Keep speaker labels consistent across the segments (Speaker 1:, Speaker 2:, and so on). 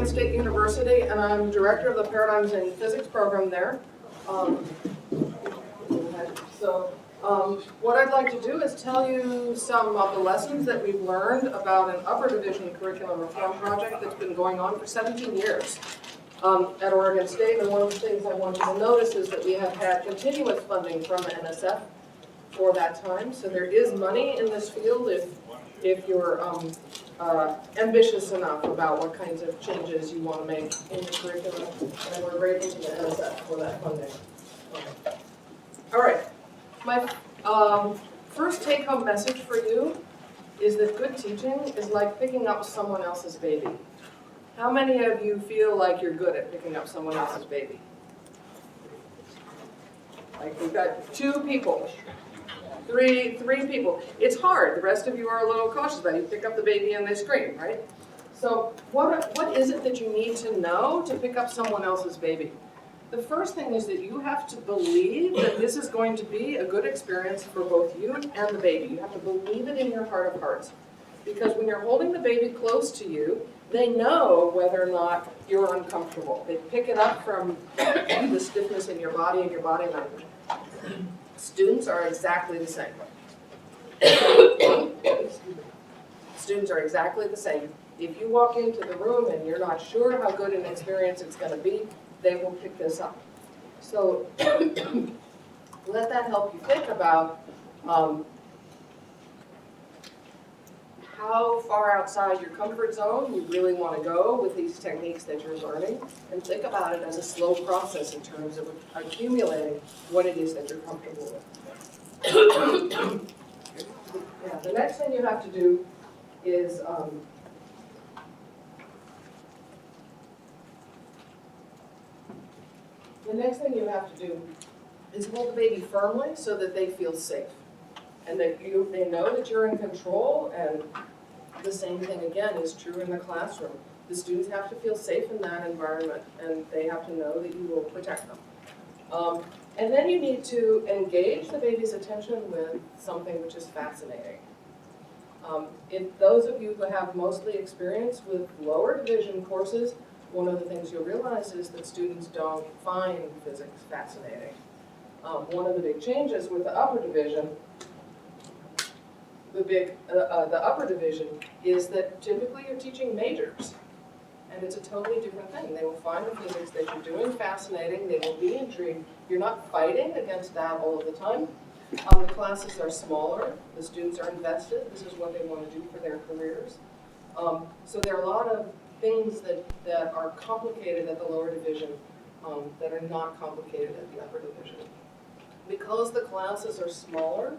Speaker 1: Oregon State University, and I'm director of the Paradigms in Physics program there. What I'd like to do is tell you some of the lessons that we've learned about an upper division curriculum reform project that's been going on for 17 years at Oregon State. And one of the things I want you to notice is that we have had continuous funding from the NSF for that time. So there is money in this field if you're ambitious enough about what kinds of changes you want to make in the curriculum. And we're grateful to the NSF for that funding. All right. My first take-home message for you is that good teaching is like picking up someone else's baby. How many of you feel like you're good at picking up someone else's baby? Like we've got 2 people, three people. It's hard. The rest of you are a little cautious about it. You pick up the baby and they scream, right? So what is it that you need to know to pick up someone else's baby? The first thing is that you have to believe that this is going to be a good experience for both you and the baby. You have to believe it in your heart of hearts. Because when you're holding the baby close to you, they know whether or not you're uncomfortable. They pick it up from the stiffness in your body and your body language. Students are exactly the same. Students are exactly the same. If you walk into the room and you're not sure how good an experience it's going to be, they will pick this up. So let that help you think about how far outside your comfort zone you really want to go with these techniques that you're learning, and think about it as a slow process in terms of accumulating what it is that you're comfortable with. Yeah, the next thing you have to do is hold the baby firmly so that they feel safe. And that they know that you're in control, and the same thing again is true in the classroom. The students have to feel safe in that environment, and they have to know that you will protect them. And then you need to engage the baby's attention with something which is fascinating. In those of you who have mostly experience with lower division courses, one of the things you'll realize is that students don't find physics fascinating. One of the big changes with the upper division, the upper division is that typically you're teaching majors, and it's a totally different thing. They will find the physics that you're doing fascinating. They will be intrigued. You're not fighting against that all of the time. The classes are smaller. The students are invested. This is what they want to do for their careers. So there are a lot of things that are complicated at the lower division that are not complicated at the upper division. Because the classes are smaller,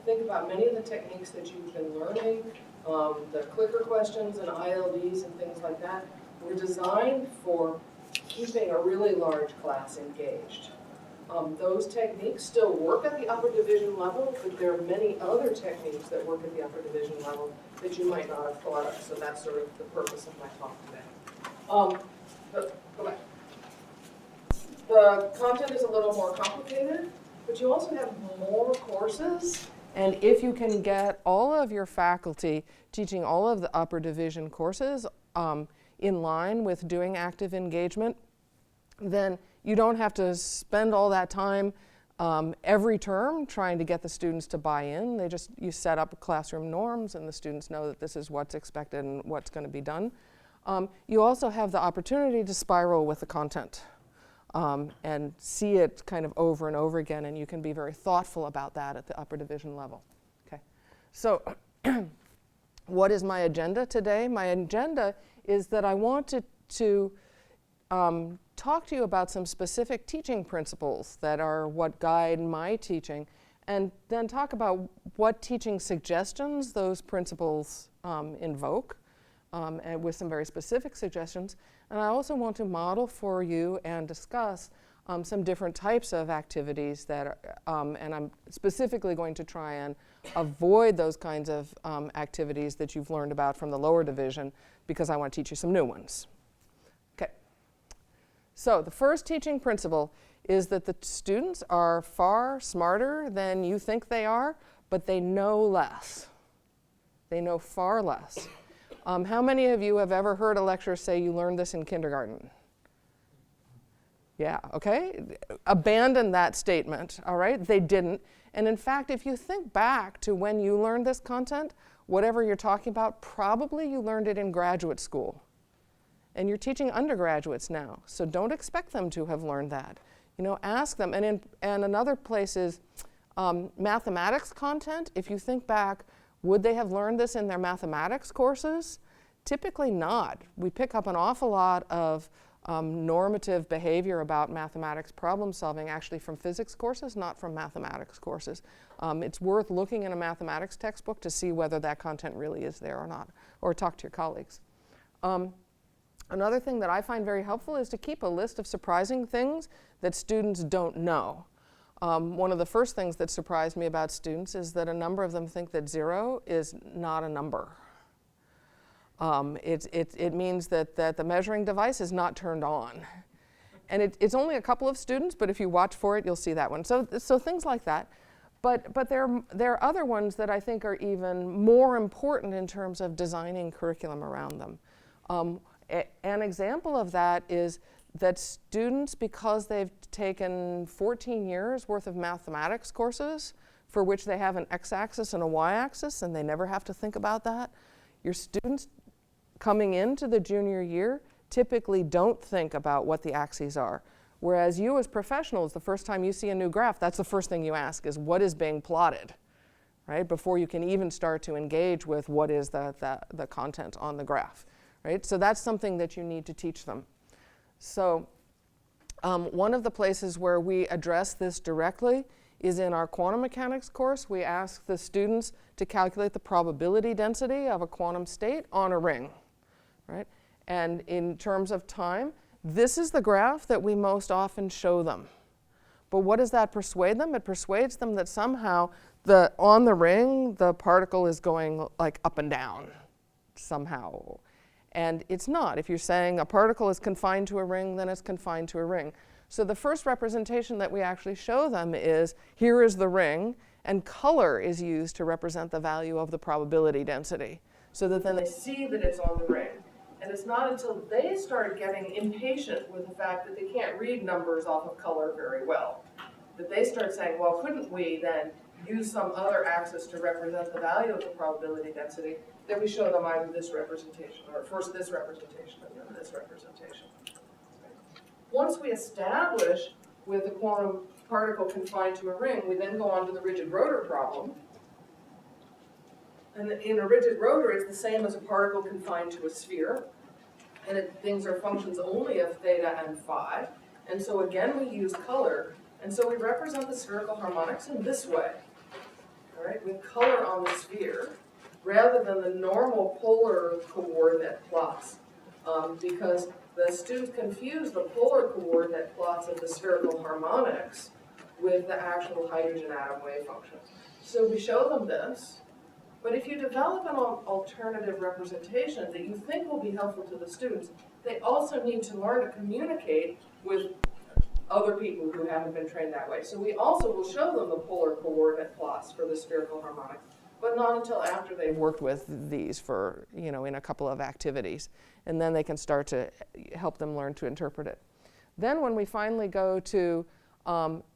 Speaker 1: think about many of the techniques that you've been learning, the clicker questions and ILDs and things like that, were designed for keeping a really large class engaged. Those techniques still work at the upper division level, but there are many other techniques that work at the upper division level that you might not have thought of. So that's sort of the purpose of my talk today. The content is a little more complicated, but you also have more courses. And if you can get all of your faculty teaching all of the upper division courses in line with doing active engagement, then you don't have to spend all that time every term trying to get the students to buy in. You set up classroom norms, and the students know that this is what's expected and what's going to be done. You also have the opportunity to spiral with the content and see it kind of over and over again, and you can be very thoughtful about that at the upper division level. Okay, so what is my agenda today? My agenda is that I wanted to talk to you about some specific teaching principles that are what guide my teaching, and then talk about what teaching suggestions those principles invoke, and with some very specific suggestions. And I also want to model for you and discuss some different types of activities that are, and I'm specifically going to try and avoid those kinds of activities that you've learned about from the lower division, because I want to teach you some new ones. Okay. So the first teaching principle is that the students are far smarter than you think they are, but they know less. They know far less. How many of you have ever heard a lecturer say you learned this in kindergarten? Yeah, okay. Abandon that statement, all right? They didn't. And in fact, if you think back to when you learned this content, whatever you're talking about, probably you learned it in graduate school. And you're teaching undergraduates now, so don't expect them to have learned that. You know, ask them. And another place is mathematics content. If you think back, would they have learned this in their mathematics courses? Typically not. We pick up an awful lot of normative behavior about mathematics problem solving actually from physics courses, not from mathematics courses. It's worth looking in a mathematics textbook to see whether that content really is there or not, or talk to your colleagues. Another thing that I find very helpful is to keep a list of surprising things that students don't know. One of the first things that surprised me about students is that a number of them think that 0 is not a number. It means that the measuring device is not turned on. And it's only a couple of students, but if you watch for it, you'll see that one. So things like that. But there are other ones that I think are even more important in terms of designing curriculum around them. An example of that is that students, because they've taken 14 years worth of mathematics courses, for which they have an x-axis and a y-axis, and they never have to think about that, your students coming into the junior year typically don't think about what the axes are. Whereas you as professionals, the first time you see a new graph, that's the first thing you ask is what is being plotted, right? Before you can even start to engage with what is the content on the graph, right? So that's something that you need to teach them. So one of the places where we address this directly is in our quantum mechanics course. We ask the students to calculate the probability density of a quantum state on a ring, right? And in terms of time, this is the graph that we most often show them. But what does that persuade them? It persuades them that somehow on the ring, the particle is going like up and down somehow. And it's not. If you're saying a particle is confined to a ring, then it's confined to a ring. So the first representation that we actually show them is, here is the ring, and color is used to represent the value of the probability density, so that then they see that it's on the ring. And it's not until they start getting impatient with the fact that they can't read numbers off of color very well, that they start saying, well, couldn't we then use some other axis to represent the value of the probability density, that we show them either this representation, or first this representation, and then this representation. Once we establish with the quantum particle confined to a ring, we then go on to the rigid rotor problem. And in a rigid rotor, it's the same as a particle confined to a sphere. And things are functions only of theta and phi. And so again, we use color. And so we represent the spherical harmonics in this way. All right, with color on the sphere, rather than the normal polar coordinate plots. Because the students confuse the polar coordinate plots of the spherical harmonics with the actual hydrogen atom wave function. So we show them this. But if you develop an alternative representation that you think will be helpful to the students, they also need to learn to communicate with other people who haven't been trained that way. So we also will show them the polar coordinate plots for the spherical harmonic, but not until after they've worked with these for, in a couple of activities. And then they can start to help them learn to interpret it. Then when we finally go to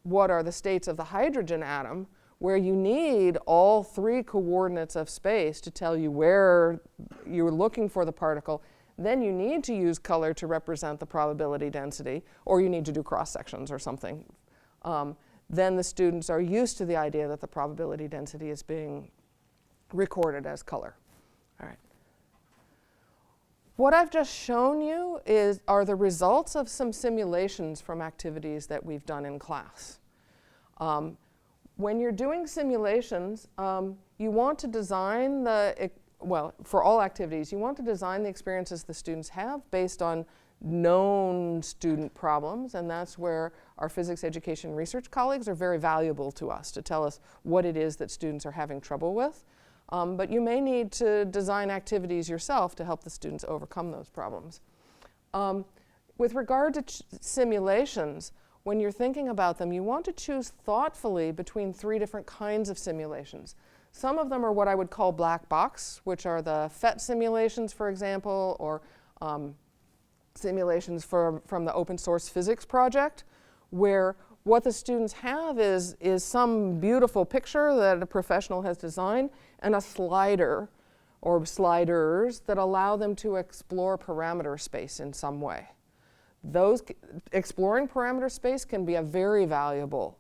Speaker 1: what are the states of the hydrogen atom, where you need all 3 coordinates of space to tell you where you're looking for the particle, then you need to use color to represent the probability density, or you need to do cross sections or something. Then the students are used to the idea that the probability density is being recorded as color. All right. What I've just shown you are the results of some simulations from activities that we've done in class. When you're doing simulations, you want to design for all activities, you want to design the experiences the students have based on known student problems, and that's where our physics education research colleagues are very valuable to us to tell us what it is that students are having trouble with. But you may need to design activities yourself to help the students overcome those problems. With regard to simulations, when you're thinking about them, you want to choose thoughtfully between 3 different kinds of simulations. Some of them are what I would call black box, which are the PhET simulations, for example, or simulations from the open source physics project, where what the students have is some beautiful picture that a professional has designed and a slider or sliders that allow them to explore parameter space in some way. Those exploring parameter space can be a very valuable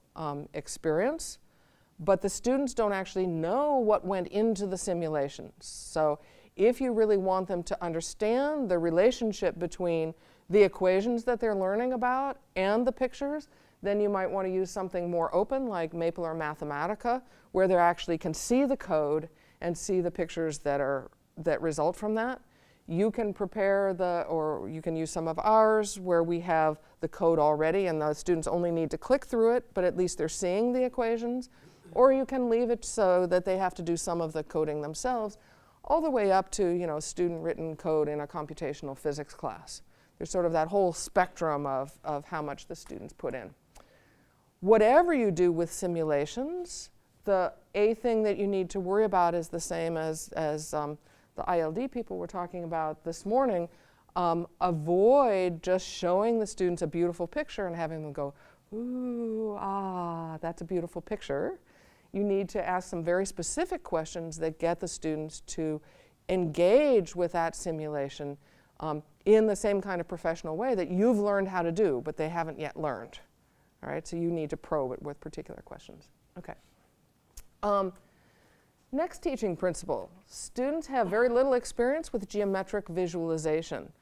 Speaker 1: experience, but the students don't actually know what went into the simulations. So if you really want them to understand the relationship between the equations that they're learning about and the pictures, then you might want to use something more open like Maple or Mathematica, where they actually can see the code and see the pictures that result from that. You can prepare or you can use some of ours where we have the code already and the students only need to click through it, but at least they're seeing the equations. Or you can leave it so that they have to do some of the coding themselves, all the way up to student-written code in a computational physics class. There's sort of that whole spectrum of how much the students put in. Whatever you do with simulations, the thing that you need to worry about is the same as the ILD people were talking about this morning. Avoid just showing the students a beautiful picture and having them go, ooh, that's a beautiful picture. You need to ask some very specific questions that get the students to engage with that simulation in the same kind of professional way that you've learned how to do, but they haven't yet learned. All right, so you need to probe it with particular questions. Okay. Next teaching principle. Students have very little experience with geometric visualization.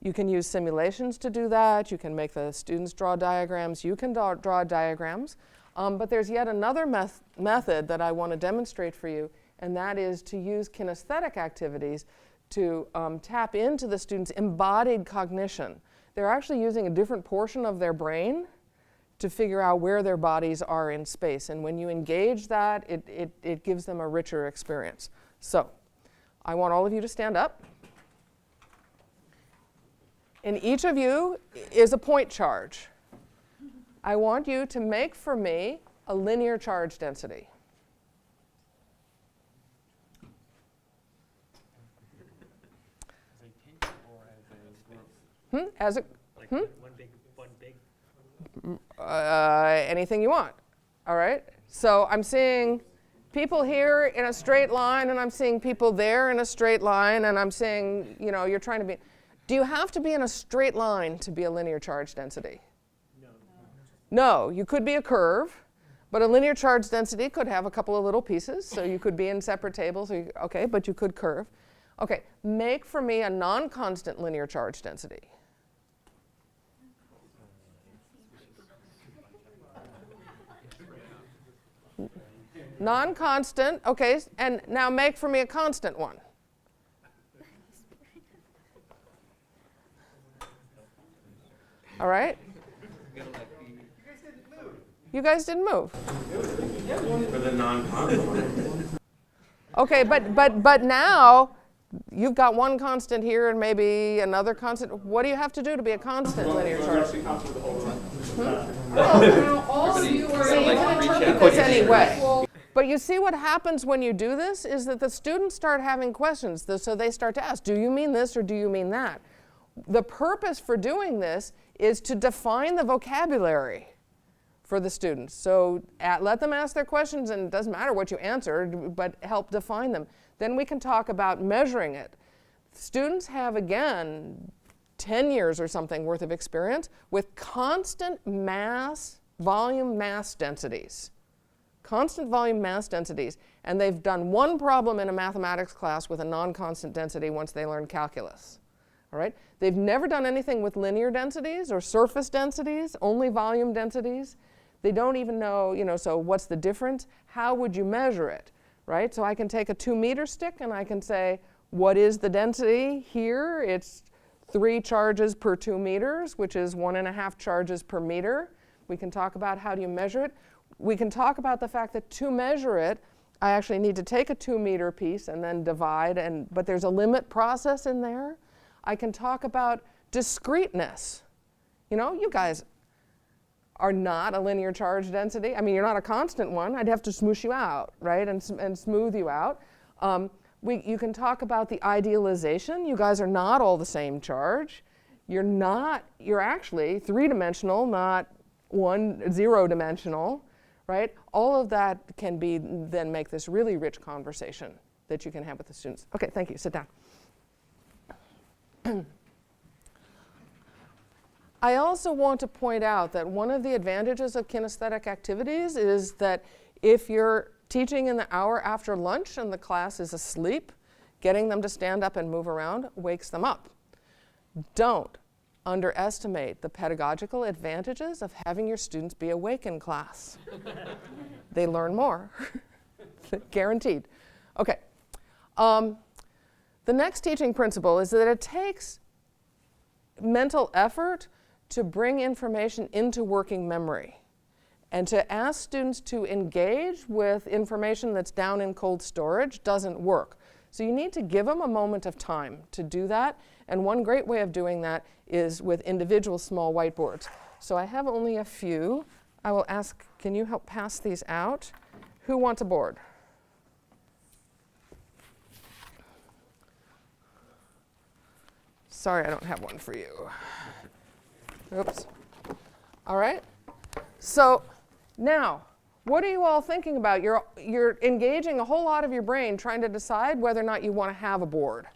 Speaker 1: You can use simulations to do that. You can make the students draw diagrams. You can draw diagrams. But there's yet another method that I want to demonstrate for you, and that is to use kinesthetic activities to tap into the students' embodied cognition. They're actually using a different portion of their brain to figure out where their bodies are in space. And when you engage that, it gives them a richer experience. So I want all of you to stand up. And each of you is a point charge. I want you to make for me a linear charge density. As a one big. Anything you want. All right. So I'm seeing people here in a straight line, and I'm seeing people there in a straight line, and I'm seeing, you're trying to be. Do you have to be in a straight line to be a linear charge density? No, you could be a curve, but a linear charge density could have a couple of little pieces, so you could be in separate tables, okay, but you could curve. Okay, make for me a non-constant linear charge density. Non-constant, okay, and now make for me a constant one. All right? You guys didn't move.
Speaker 2: For the non-constant one.
Speaker 1: Okay, but now you've got one constant here and maybe another constant. What do you have to do to be a constant linear charge? Now all of you are able to interpret this anyway. But you see what happens when you do this is that the students start having questions. So they start to ask, do you mean this or do you mean that? The purpose for doing this is to define the vocabulary for the students. So let them ask their questions, and it doesn't matter what you answer, but help define them. Then we can talk about measuring it. Students have, again, 10 years or something worth of experience with constant volume mass densities. Constant volume mass densities. And they've done one problem in a mathematics class with a non-constant density once they learned calculus. All right? They've never done anything with linear densities or surface densities, only volume densities. They don't even know, so what's the difference? How would you measure it, right? So I can take a 2-meter stick and I can say, what is the density here? It's 3 charges per 2 meters, which is 1.5 charges per meter. We can talk about how do you measure it. We can talk about the fact that to measure it, I actually need to take a 2-meter piece and then divide, but there's a limit process in there. I can talk about discreteness. You guys, are not a linear charge density. I mean, you're not a constant one. I'd have to smoosh you out, right, and smooth you out. You can talk about the idealization. You guys are not all the same charge. You're actually three-dimensional, not zero-dimensional, right? All of that can then make this really rich conversation that you can have with the students. Okay, thank you, sit down. I also want to point out that one of the advantages of kinesthetic activities is that if you're teaching in the hour after lunch and the class is asleep, getting them to stand up and move around wakes them up. Don't underestimate the pedagogical advantages of having your students be awake in class. They learn more, guaranteed. Okay. The next teaching principle is that it takes mental effort to bring information into working memory and to ask students to engage with information that's down in cold storage doesn't work. So you need to give them a moment of time to do that, and one great way of doing that is with individual small whiteboards. So I have only a few. I will ask, can you help pass these out? Who wants a board? Sorry, I don't have one for you. Oops. All right. So now, what are you all thinking about? You're engaging a whole lot of your brain trying to decide whether or not you want to have a board.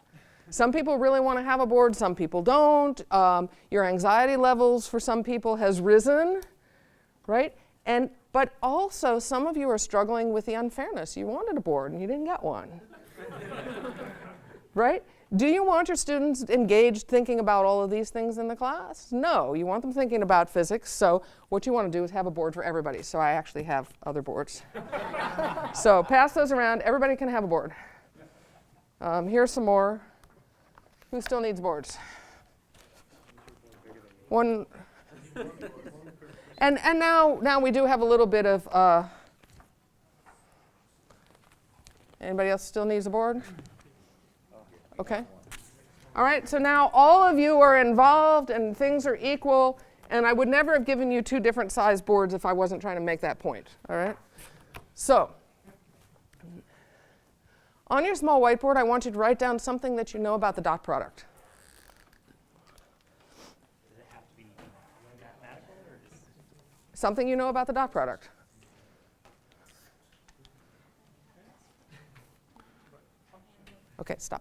Speaker 1: Some people really want to have a board, some people don't. Your anxiety levels for some people has risen, right? But also, some of you are struggling with the unfairness. You wanted a board and you didn't get one, right? Do you want your students engaged thinking about all of these things in the class? No, you want them thinking about physics. So what you want to do is have a board for everybody. So I actually have other boards. So pass those around. Everybody can have a board. Here's some more. Who still needs boards? One. And now we do have a little bit of, anybody else still needs a board? Okay. All right, so now all of you are involved and things are equal, and I would never have given you two different size boards if I wasn't trying to make that point, all right? So, on your small whiteboard, I want you to write down something that you know about the dot product.
Speaker 3: Does it have to be mathematical or just
Speaker 1: Something you know about the dot product. Okay, stop.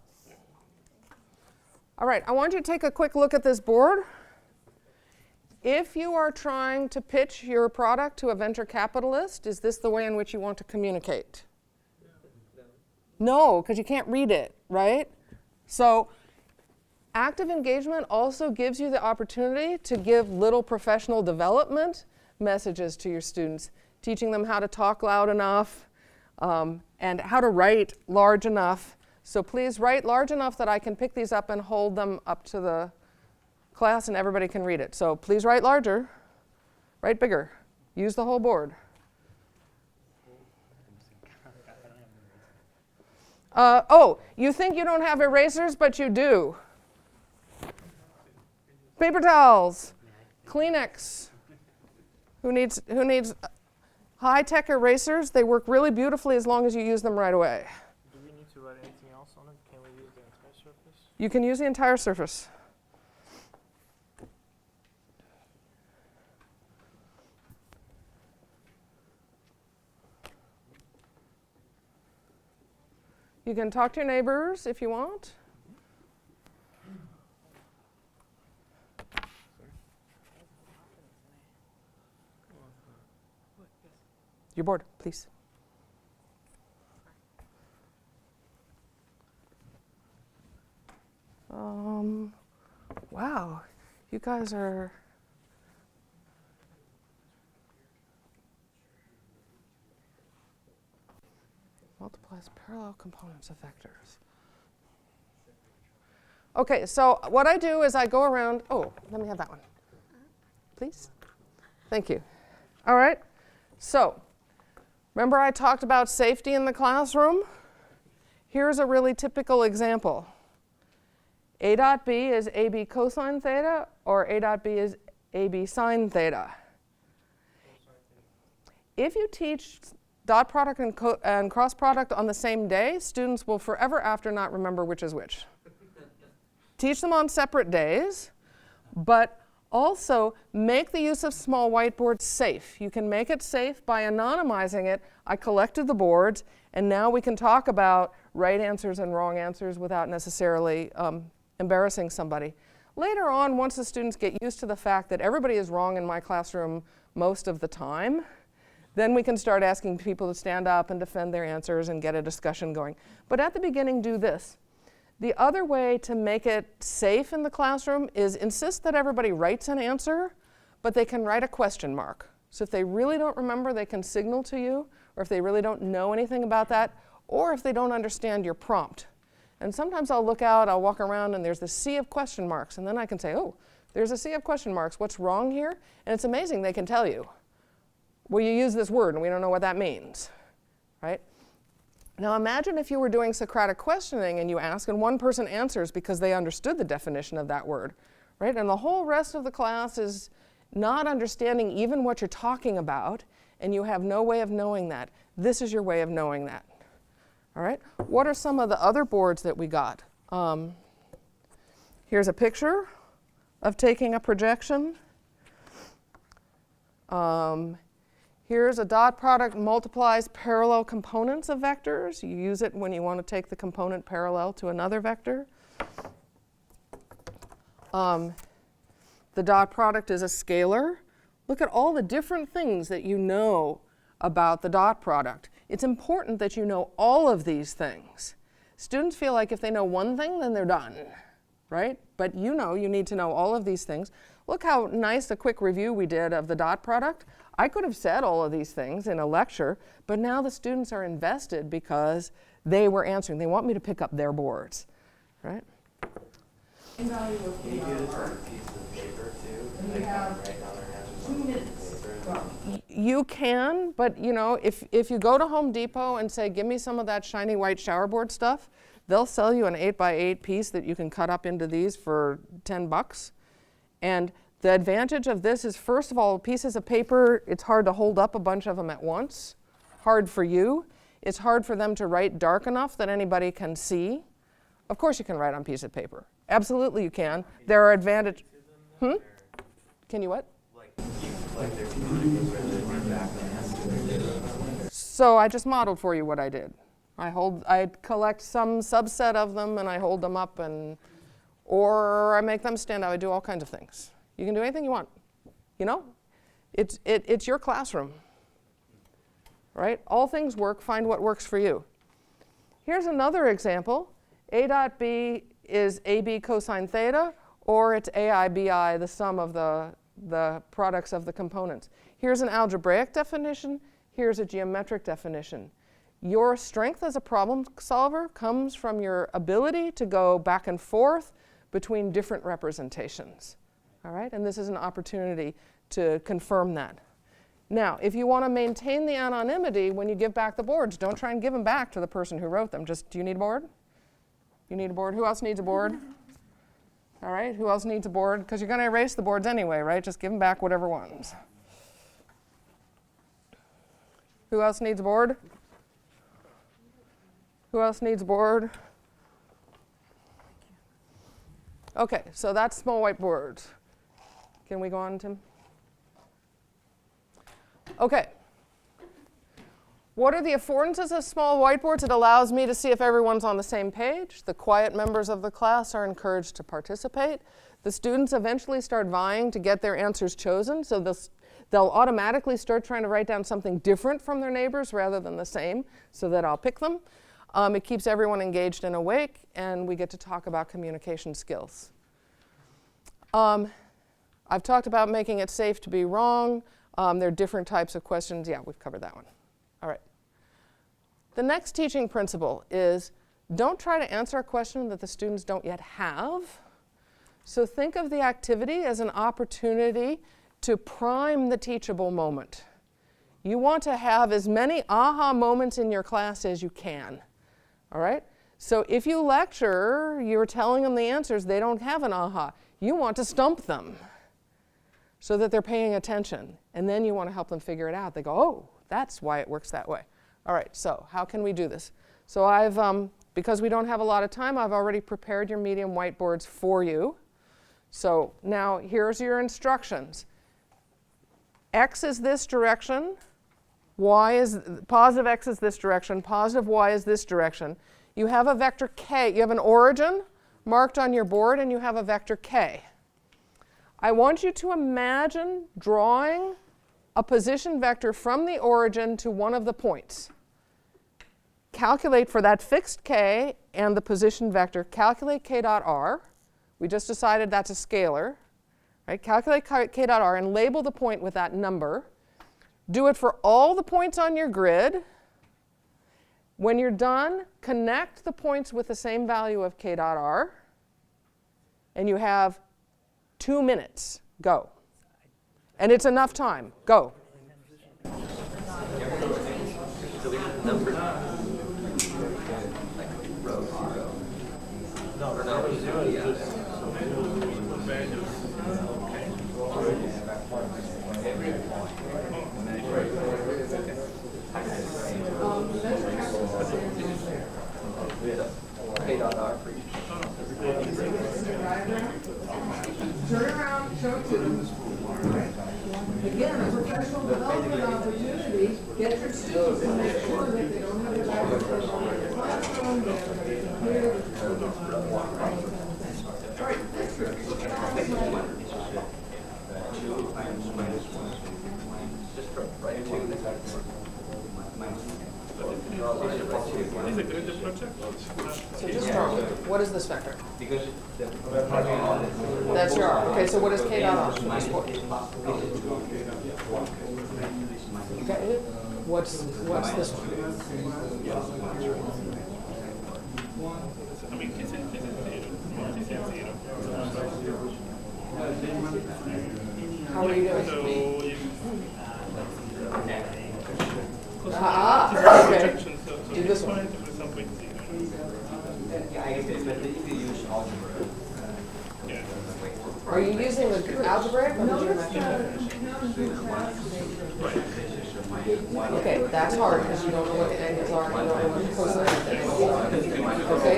Speaker 1: All right, I want you to take a quick look at this board. If you are trying to pitch your product to a venture capitalist, is this the way in which you want to communicate? No, because you can't read it, right? So active engagement also gives you the opportunity to give little professional development messages to your students, teaching them how to talk loud enough and how to write large enough. So please write large enough that I can pick these up and hold them up to the class and everybody can read it. So please write larger, write bigger, use the whole board. Oh, you think you don't have erasers, but you do. Paper towels, Kleenex. Who needs high-tech erasers? They work really beautifully as long as you use them right away.
Speaker 3: do we need to write anything else on it? Can we use the entire surface?
Speaker 1: You can use the entire surface. You can talk to your neighbors if you want. Your board, please. Wow, you guys are multiplies parallel components of vectors. Okay, so what I do is I go around, let me have that one, please. Thank you. All right, so remember I talked about safety in the classroom? Here's a really typical example. A dot B is AB cosine theta, or A dot B is AB sine theta. If you teach dot product and cross product on the same day, students will forever after not remember which is which. Teach them on separate days, but also make the use of small whiteboards safe. You can make it safe by anonymizing it. I collected the boards, and now we can talk about right answers and wrong answers without necessarily embarrassing somebody. Later on, once the students get used to the fact that everybody is wrong in my classroom most of the time, then we can start asking people to stand up and defend their answers and get a discussion going. But at the beginning, do this. The other way to make it safe in the classroom is insist that everybody writes an answer, but they can write a question mark. So if they really don't remember, they can signal to you, or if they really don't know anything about that, or if they don't understand your prompt. And sometimes I'll look out, I'll walk around, and there's this sea of question marks, and then I can say, oh, there's a sea of question marks. What's wrong here? And it's amazing they can tell you. Well, you use this word, and we don't know what that means, right? Now imagine if you were doing Socratic questioning and you ask and one person answers because they understood the definition of that word, right? And the whole rest of the class is not understanding even what you're talking about, and you have no way of knowing that. This is your way of knowing that, all right? What are some of the other boards that we got? Here's a picture of taking a projection. Here's a dot product multiplies parallel components of vectors. You use it when you want to take the component parallel to another vector. The dot product is a scalar. Look at all the different things that you know about the dot product. It's important that you know all of these things. Students feel like if they know one thing, then they're done, right? But you know you need to know all of these things. Look how nice a quick review we did of the dot product. I could have said all of these things in a lecture, but now the students are invested because they were answering. They want me to pick up their boards, right?
Speaker 2: Can you do this on a piece of paper too? Like write down their answers on a piece of paper?
Speaker 1: You can, but you know, if you go to Home Depot and say, give me some of that shiny white showerboard stuff, they'll sell you an 8x8 piece that you can cut up into these for $10. And the advantage of this is, first of all, pieces of paper, it's hard to hold up a bunch of them at once. Hard for you. It's hard for them to write dark enough that anybody can see. Of course you can write on a piece of paper. Absolutely you can. There are advantages. Can you what? So I just modeled for you what I did. I collect some subset of them and I hold them up, or I make them stand out. I do all kinds of things. You can do anything you want. You know, it's your classroom, right? All things work. Find what works for you. Here's another example. A dot B is AB cosine theta, or it's AI BI, the sum of the products of the components. Here's an algebraic definition. Here's a geometric definition. Your strength as a problem solver comes from your ability to go back and forth between different representations. All right, and this is an opportunity to confirm that. Now, if you want to maintain the anonymity when you give back the boards, don't try and give them back to the person who wrote them. Just, do you need a board? You need a board? Who else needs a board? All right, who else needs a board? Because you're going to erase the boards anyway, right? Just give them back whatever ones. Who else needs a board? Who else needs a board? Okay, so that's small whiteboards. Can we go on, Tim? Okay. What are the affordances of small whiteboards? It allows me to see if everyone's on the same page. The quiet members of the class are encouraged to participate. The students eventually start vying to get their answers chosen, so they'll automatically start trying to write down something different from their neighbors rather than the same, so that I'll pick them. It keeps everyone engaged and awake, and we get to talk about communication skills. I've talked about making it safe to be wrong. There are different types of questions. Yeah, we've covered that one. All right. The next teaching principle is don't try to answer a question that the students don't yet have. So think of the activity as an opportunity to prime the teachable moment. You want to have as many aha moments in your class as you can. All right? So if you lecture, you're telling them the answers, they don't have an aha. You want to stump them. so that they're paying attention. And then you want to help them figure it out. They go, oh, that's why it works that way. All right, so how can we do this? So I've, because we don't have a lot of time, I've already prepared your medium whiteboards for you. So now here's your instructions. X is this direction. Y is, positive X is this direction. Positive Y is this direction. You have a vector K. You have an origin marked on your board, and you have a vector K. I want you to imagine drawing a position vector from the origin to one of the points. Calculate for that fixed K and the position vector, calculate K dot R. We just decided that's a scalar. Right? Calculate K dot R and label the point with that number. Do it for all the points on your grid. When you're done, connect the points with the same value of K dot R. And you have 2 minutes. Go. And it's enough time. Go. Turn around, show it to them. Again, a professional development opportunity. Get your students to make sure that they don't have the background on their classroom, that everybody can hear. All right, next group. So just start with, what is this vector? That's your R. Okay, so what is K dot R? Okay, what's this one? How are you doing? Ah, okay. Do this one. Are you using the algebraic or the geometric? Okay, that's hard because you don't know what the angles are and you don't know what the cosine is. Okay?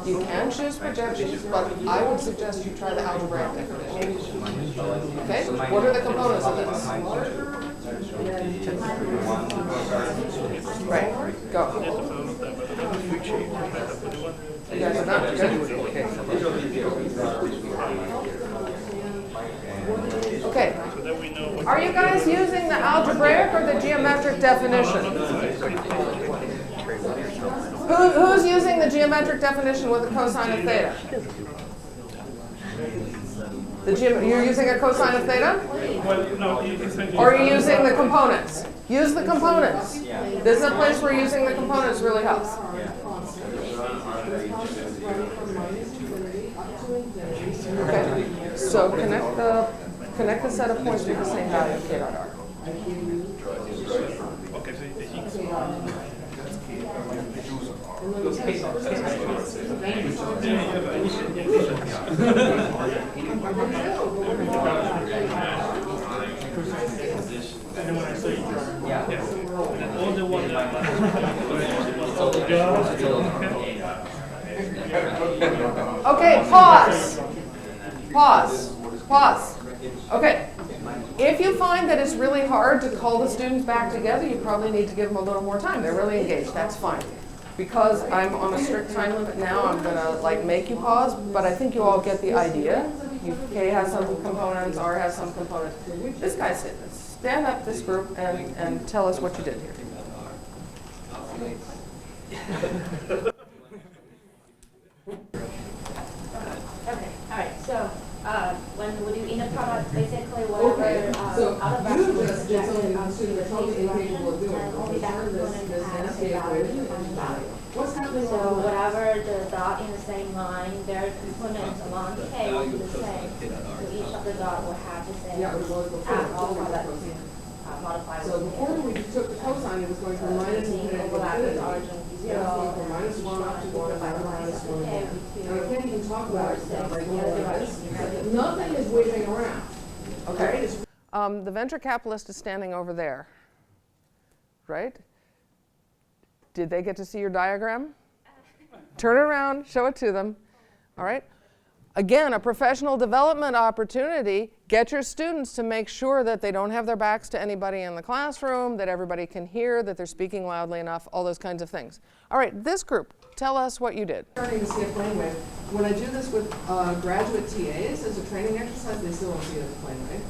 Speaker 1: You can choose projections, but I would suggest you try the algebraic definition. Okay? What are the components of this? Right, go. You guys are not good. Okay. Are you guys using the algebraic or the geometric definition? Who's using the geometric definition with a cosine of theta? You're using a cosine of theta? Or are you using the components? Use the components. This is a place where using the components really helps. Okay, so connect the set of points with the same value of K dot R. Okay, pause. Okay, if you find that it's really hard to call the students back together, you probably need to give them a little more time. They're really engaged, that's fine. Because I'm on a strict time limit now, I'm gonna make you pause, but I think you all get the idea. K has some components, R has some components. This guy, stand up, this group, and tell us what you did here.
Speaker 4: Okay, all right, so when we do inner product, basically whatever out of
Speaker 1: you
Speaker 4: bracket
Speaker 1: just did something the students are totally incapable of doing.
Speaker 4: only that component has a value and value.
Speaker 1: What's happening
Speaker 4: So
Speaker 1: on
Speaker 4: whatever the dot in the same line, their components along K will be the same. So each of the dot will have the same
Speaker 1: Yeah, it was before.
Speaker 4: all products modified.
Speaker 1: So before we took the cosine, it was going from minus
Speaker 4: the
Speaker 1: infinity to
Speaker 4: overlap with
Speaker 1: infinity.
Speaker 4: origin
Speaker 1: Yeah, it's going
Speaker 4: zero.
Speaker 1: from minus 1 up to 1 and minus 1 and 1.
Speaker 4: to.
Speaker 1: And I can't even talk about it without
Speaker 4: Yes,
Speaker 1: going like
Speaker 4: right.
Speaker 1: this. Nothing is waving around, okay? The venture capitalist is standing over there, right? Did they get to see your diagram? Turn it around, show it to them, all right? Again, a professional development opportunity. Get your students to make sure that they don't have their backs to anybody in the classroom, that everybody can hear, that they're speaking loudly enough, all those kinds of things. All right, this group, tell us what you did.
Speaker 5: Starting to see a plane wave. When I do this with graduate TAs as a training exercise, they still don't see it as a plane wave.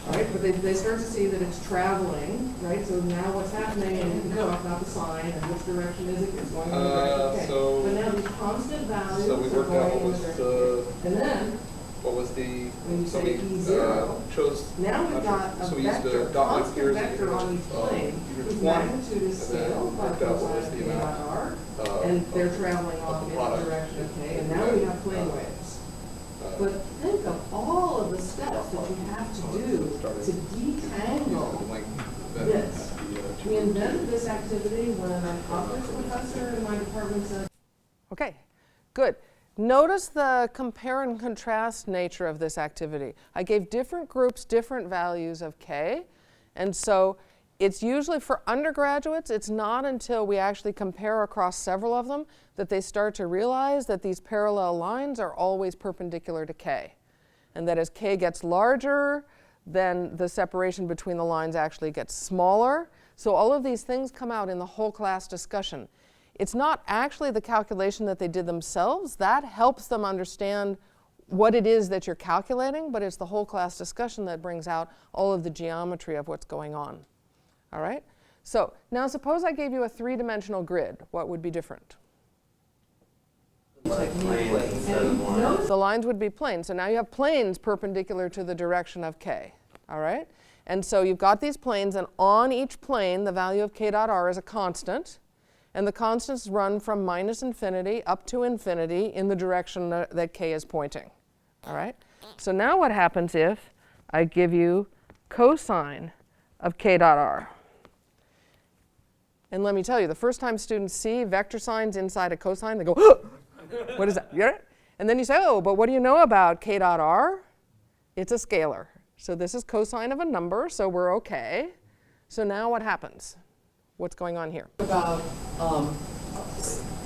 Speaker 5: All right, but they start to see that it's traveling, right? So now what's happening, and you can talk about the sign and which direction is it? It's going in the direction. Okay.
Speaker 6: So-
Speaker 5: but now these constant values
Speaker 6: So we
Speaker 5: are
Speaker 6: worked out
Speaker 5: going in the direction. And then
Speaker 6: what was the,
Speaker 5: when you
Speaker 6: so
Speaker 5: say
Speaker 6: we
Speaker 5: E0,
Speaker 6: chose.
Speaker 5: now we've got a
Speaker 6: so we used
Speaker 5: vector,
Speaker 6: the dot like
Speaker 5: constant
Speaker 6: here.
Speaker 5: vector on each plane,
Speaker 6: unit
Speaker 5: whose
Speaker 6: 1,
Speaker 5: magnitude is
Speaker 6: and then
Speaker 5: scaled by
Speaker 6: worked out what was
Speaker 5: cosine
Speaker 6: the
Speaker 5: of k
Speaker 6: amount,
Speaker 5: dot r,
Speaker 6: uh,
Speaker 5: and they're
Speaker 6: of-
Speaker 5: traveling
Speaker 6: of
Speaker 5: off
Speaker 6: the
Speaker 5: in the
Speaker 6: product.
Speaker 5: direction of k, and now we have plane waves. But think of all of the steps that you have to do to detangle this. We invented this activity when an optics professor in my department said,
Speaker 1: Okay, good. Notice the compare and contrast nature of this activity. I gave different groups different values of k, and so it's usually for undergraduates, it's not until we actually compare across several of them that they start to realize that these parallel lines are always perpendicular to k, and that as k gets larger, then the separation between the lines actually gets smaller. So all of these things come out in the whole class discussion. It's not actually the calculation that they did themselves. That helps them understand what it is that you're calculating, but it's the whole class discussion that brings out all of the geometry of what's going on. All right? So now suppose I gave you a three-dimensional grid. What would be different?
Speaker 2: Planes instead of lines.
Speaker 1: The lines would be planes. So now you have planes perpendicular to the direction of k. All right? And so you've got these planes, and on each plane, the value of k dot r is a constant. And the constants run from minus infinity up to infinity in the direction that k is pointing. All right? So now what happens if I give you cosine of k dot r? And let me tell you, the first time students see vector signs inside a cosine, they go, what is that? You get it? And then you say, oh, but what do you know about k dot r? It's a scalar. So this is cosine of a number, so we're okay. So now what happens? What's going on here?
Speaker 5: about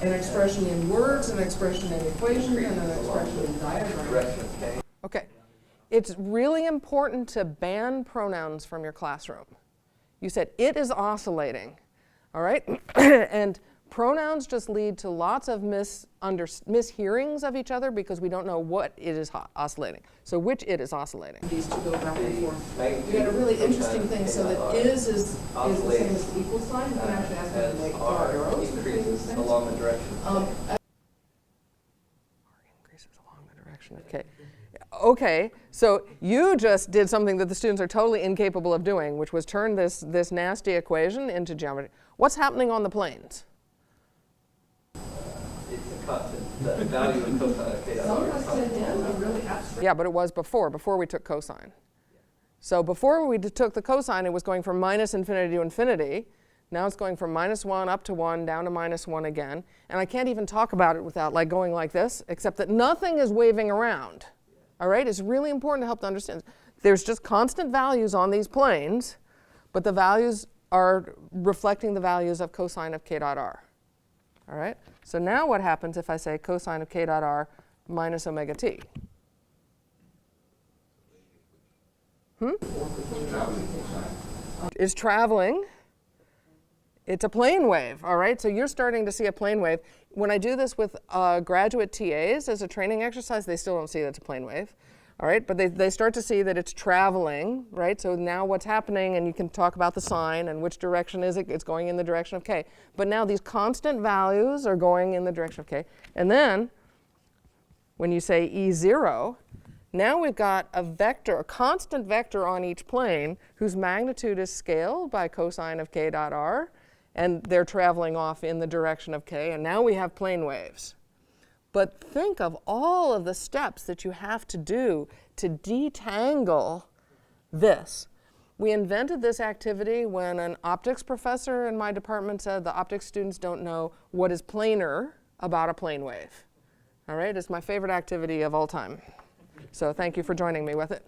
Speaker 5: an expression in words, an expression in equations, and an expression in diagrams.
Speaker 6: Direction of k.
Speaker 1: Okay. It's really important to ban pronouns from your classroom. You said it is oscillating, all right? And pronouns just lead to lots of mishearings of each other because we don't know what it is oscillating. So which it is oscillating?
Speaker 5: These two go back and forth. We got a really interesting thing, so that is the same as the equal sign. You can actually ask them to make
Speaker 6: R
Speaker 5: arrows between these
Speaker 6: increases
Speaker 5: things.
Speaker 6: along the direction of k.
Speaker 1: R increases along the direction of k. Okay, so you just did something that the students are totally incapable of doing, which was turn this nasty equation into geometry. What's happening on the planes?
Speaker 6: It's a constant, the value of cosine of k dot
Speaker 5: Some
Speaker 6: r
Speaker 5: of
Speaker 6: is
Speaker 5: us
Speaker 6: constant.
Speaker 5: tend to have really abstract.
Speaker 1: Yeah, but it was before we took cosine. So before we took the cosine, it was going from minus infinity to infinity. Now it's going from -1 up to 1, down to -1 again. And I can't even talk about it without like going like this, except that nothing is waving around. All right? It's really important to help to understand. There's just constant values on these planes, but the values are reflecting the values of cosine of k dot r. All right? So now what happens if I say cosine of k dot r minus omega t? Is traveling. It's a plane wave, all right? So you're starting to see a plane wave. When I do this with graduate TAs as a training exercise, they still don't see that it's a plane wave, all right? But they start to see that it's traveling, right? So now what's happening, and you can talk about the sign and which direction is it? It's going in the direction of k. But now these constant values are going in the direction of k. And then when you say E0, now we've got a vector, a constant vector on each plane whose magnitude is scaled by cosine of k dot r, and they're traveling off in the direction of k, and now we have plane waves. But think of all of the steps that you have to do to detangle this. We invented this activity when an optics professor in my department said the optics students don't know what is planar about a plane wave. All right, it's my favorite activity of all time. So thank you for joining me with it.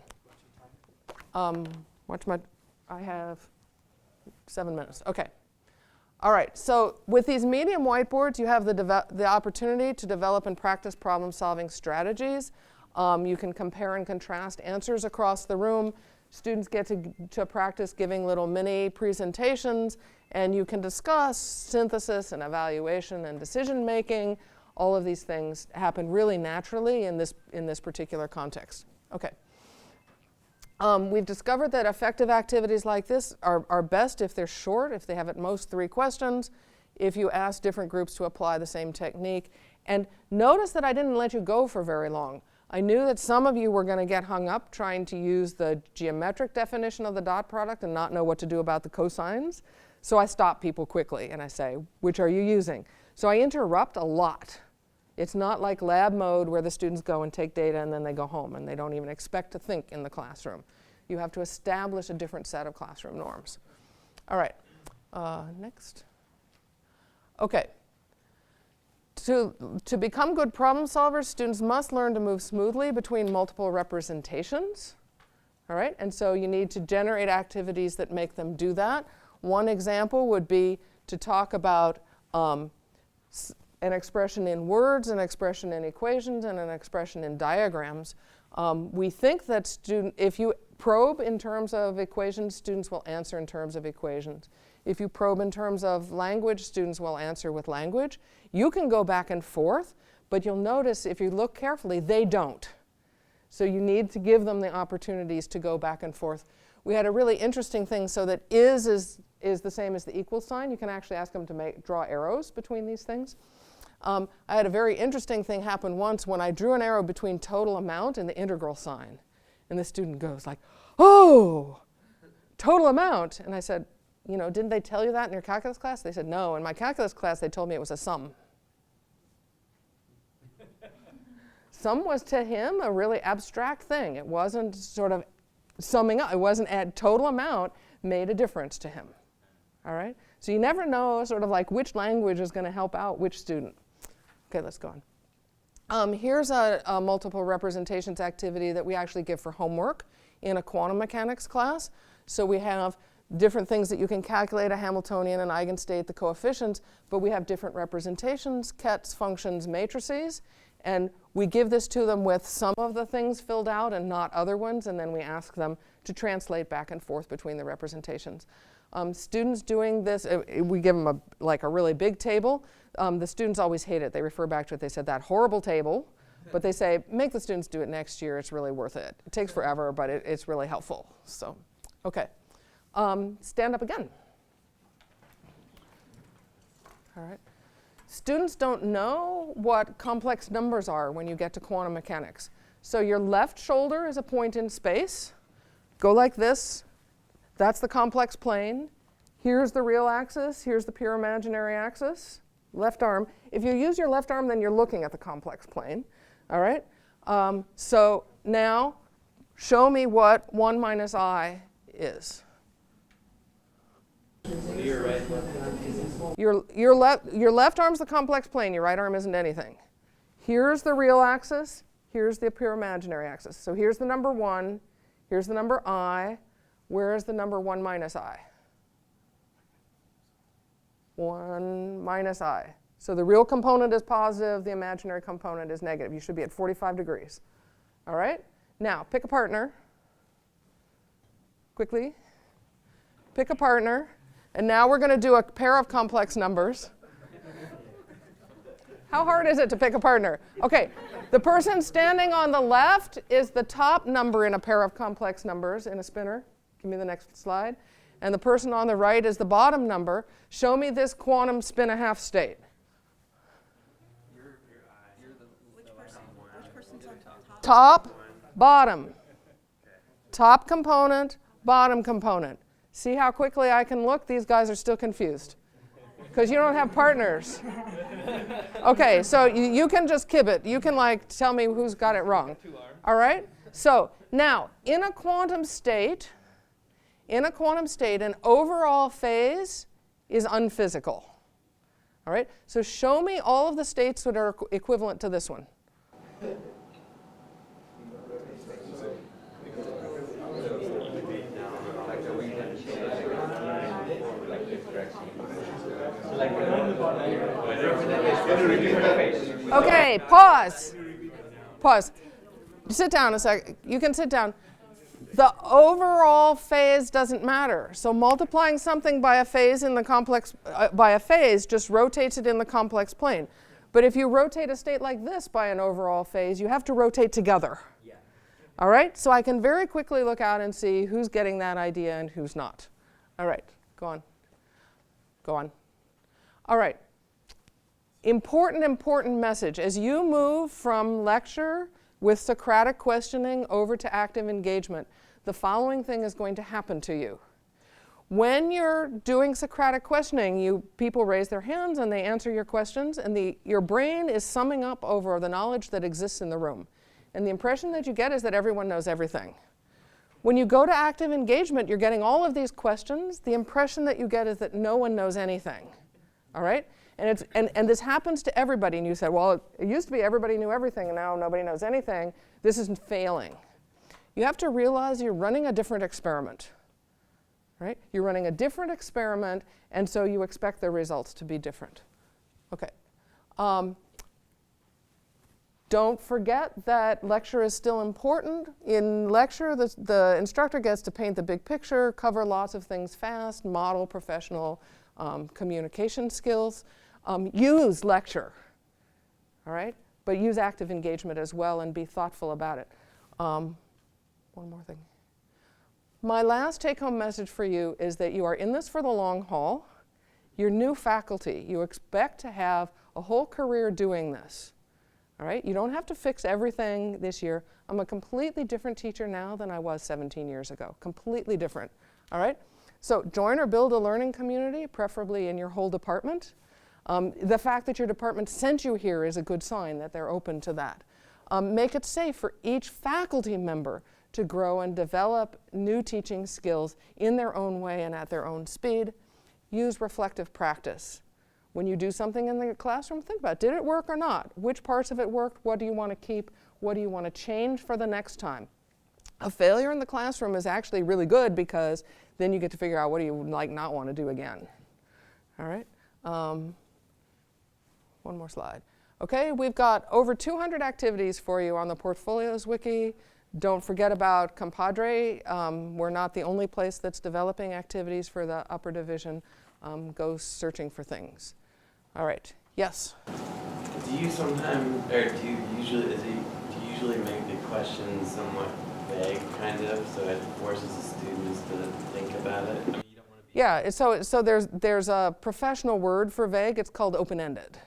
Speaker 1: I have 7 minutes. Okay. All right, so with these medium whiteboards, you have the opportunity to develop and practice problem-solving strategies. You can compare and contrast answers across the room. Students get to practice giving little mini presentations, and you can discuss synthesis and evaluation and decision-making. All of these things happen really naturally in this particular context. Okay. We've discovered that effective activities like this are best if they're short, if they have at most 3 questions, if you ask different groups to apply the same technique. And notice that I didn't let you go for very long. I knew that some of you were going to get hung up trying to use the geometric definition of the dot product and not know what to do about the cosines. So I stop people quickly and I say, which are you using? So I interrupt a lot. It's not like lab mode where the students go and take data and then they go home and they don't even expect to think in the classroom. You have to establish a different set of classroom norms. All right, next. Okay. To become good problem solvers, students must learn to move smoothly between multiple representations. All right, and so you need to generate activities that make them do that. One example would be to talk about an expression in words, an expression in equations, and an expression in diagrams. We think that if you probe in terms of equations, students will answer in terms of equations. If you probe in terms of language, students will answer with language. You can go back and forth, but you'll notice if you look carefully, they don't. So you need to give them the opportunities to go back and forth. We had a really interesting thing, so that is the same as the equal sign. You can actually ask them to draw arrows between these things. I had a very interesting thing happen once when I drew an arrow between total amount and the integral sign. And the student goes like, oh, total amount. And I said, you know, didn't they tell you that in your calculus class? They said, no. In my calculus class, they told me it was a sum. Sum was to him a really abstract thing. It wasn't sort of summing up. It wasn't at total amount made a difference to him. All right? So you never know sort of like which language is going to help out which student. Okay, let's go on. Here's a multiple representations activity that we actually give for homework in a quantum mechanics class. So we have different things that you can calculate, a Hamiltonian, an eigenstate, the coefficients, but we have different representations, kets, functions, matrices, and we give this to them with some of the things filled out and not other ones, and then we ask them to translate back and forth between the representations. Students doing this, we give them a really big table. The students always hate it. They refer back to it. They said, that horrible table. But they say, make the students do it next year. It's really worth it. It takes forever, but it's really helpful. So, okay. Stand up again. All right. Students don't know what complex numbers are when you get to quantum mechanics. So your left shoulder is a point in space. Go like this. That's the complex plane. Here's the real axis. Here's the pure imaginary axis. Left arm. If you use your left arm, then you're looking at the complex plane. All right? So now, show me what 1 minus I is.
Speaker 2: Your right,
Speaker 1: Your left arm's the complex plane. Your right arm isn't anything. Here's the real axis. Here's the pure imaginary axis. So here's the number 1. Here's the number I. Where is the number 1 minus I? 1 minus I. So the real component is positive, the imaginary component is negative. You should be at 45 degrees. All right? Now, pick a partner. Quickly. Pick a partner. And now we're going to do a pair of complex numbers. How hard is it to pick a partner? Okay, the person standing on the left is the top number in a pair of complex numbers in a spinner. Give me the next slide. And the person on the right is the bottom number. Show me this quantum spin-a-half state. Top, bottom. Top component, bottom component. See how quickly I can look? These guys are still confused because you don't have partners. Okay, so you can just kib it. You can tell me who's got it wrong. All right? So now, in a quantum state, an overall phase is unphysical. All right? So show me all of the states that are equivalent to this one. Okay, pause. Pause. Sit down a sec. You can sit down. The overall phase doesn't matter. So multiplying something by a phase in the complex, by a phase just rotates it in the complex plane. But if you rotate a state like this by an overall phase, you have to rotate together. Yeah. All right? So I can very quickly look out and see who's getting that idea and who's not. All right, go on. Go on. All right. Important message. As you move from lecture with Socratic questioning over to active engagement, the following thing is going to happen to you. When you're doing Socratic questioning, people raise their hands and they answer your questions, and your brain is summing up over the knowledge that exists in the room. And the impression that you get is that everyone knows everything. When you go to active engagement, you're getting all of these questions. The impression that you get is that no one knows anything. All right? And this happens to everybody. And you say, well, it used to be everybody knew everything, and now nobody knows anything. This is failing. You have to realize you're running a different experiment. Right? You're running a different experiment, and so you expect the results to be different. Okay. Don't forget that lecture is still important. In lecture, the instructor gets to paint the big picture, cover lots of things fast, model professional communication skills. Use lecture, all right? But use active engagement as well and be thoughtful about it. One more thing. My last take-home message for you is that you are in this for the long haul. You're new faculty. You expect to have a whole career doing this. All right? You don't have to fix everything this year. I'm a completely different teacher now than I was 17 years ago. Completely different. All right? So join or build a learning community, preferably in your whole department. The fact that your department sent you here is a good sign that they're open to that. Make it safe for each faculty member to grow and develop new teaching skills in their own way and at their own speed. Use reflective practice. When you do something in the classroom, think about, did it work or not? Which parts of it worked? What do you want to keep? What do you want to change for the next time? A failure in the classroom is actually really good because then you get to figure out what do you not want to do again. All right? One more slide. Okay, we've got over 200 activities for you on the Portfolios Wiki. Don't forget about Compadre. We're not the only place that's developing activities for the upper division. Go searching for things. All right, yes?
Speaker 2: Do you sometimes, or do you usually make the questions somewhat vague, kind of, so it forces the students to think about it? I mean, you don't want to be
Speaker 1: Yeah, so there's a professional word for vague. It's called open-ended.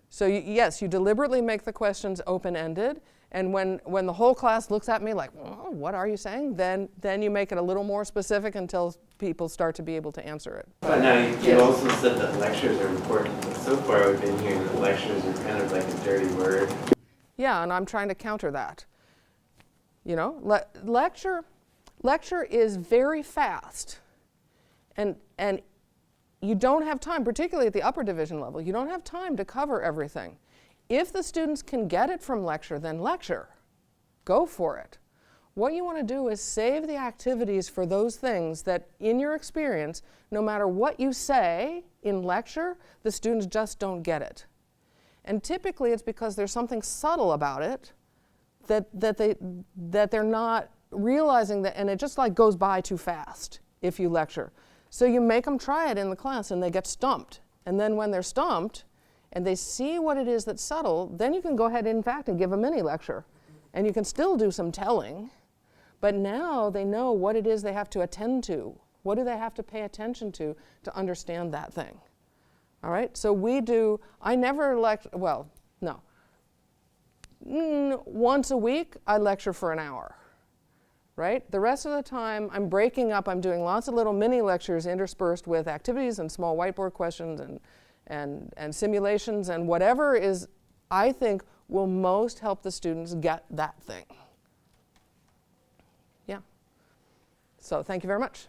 Speaker 1: So yes, you deliberately make the questions open-ended, and when the whole class looks at me like, oh, what are you saying? Then you make it a little more specific until people start to be able to answer it.
Speaker 2: But now you also said that lectures are important, but so far we've been hearing that lectures are kind of like a dirty word.
Speaker 1: Yeah, and I'm trying to counter that. You know, lecture is very fast, and you don't have time, particularly at the upper division level, you don't have time to cover everything. If the students can get it from lecture, then lecture. Go for it. What you want to do is save the activities for those things that, in your experience, no matter what you say in lecture, the students just don't get it. And typically it's because there's something subtle about it that they're not realizing that, and it just like goes by too fast if you lecture. So you make them try it in the class and they get stumped. And then when they're stumped and they see what it is that's subtle, then you can go ahead, in fact, and give a mini lecture. And you can still do some telling, but now they know what it is they have to attend to. What do they have to pay attention to understand that thing? All right, so I never lecture, well, no. Once a week, I lecture for an hour. Right? The rest of the time, I'm breaking up. I'm doing lots of little mini lectures interspersed with activities and small whiteboard questions and simulations and whatever is, I think, will most help the students get that thing. Yeah. So thank you very much.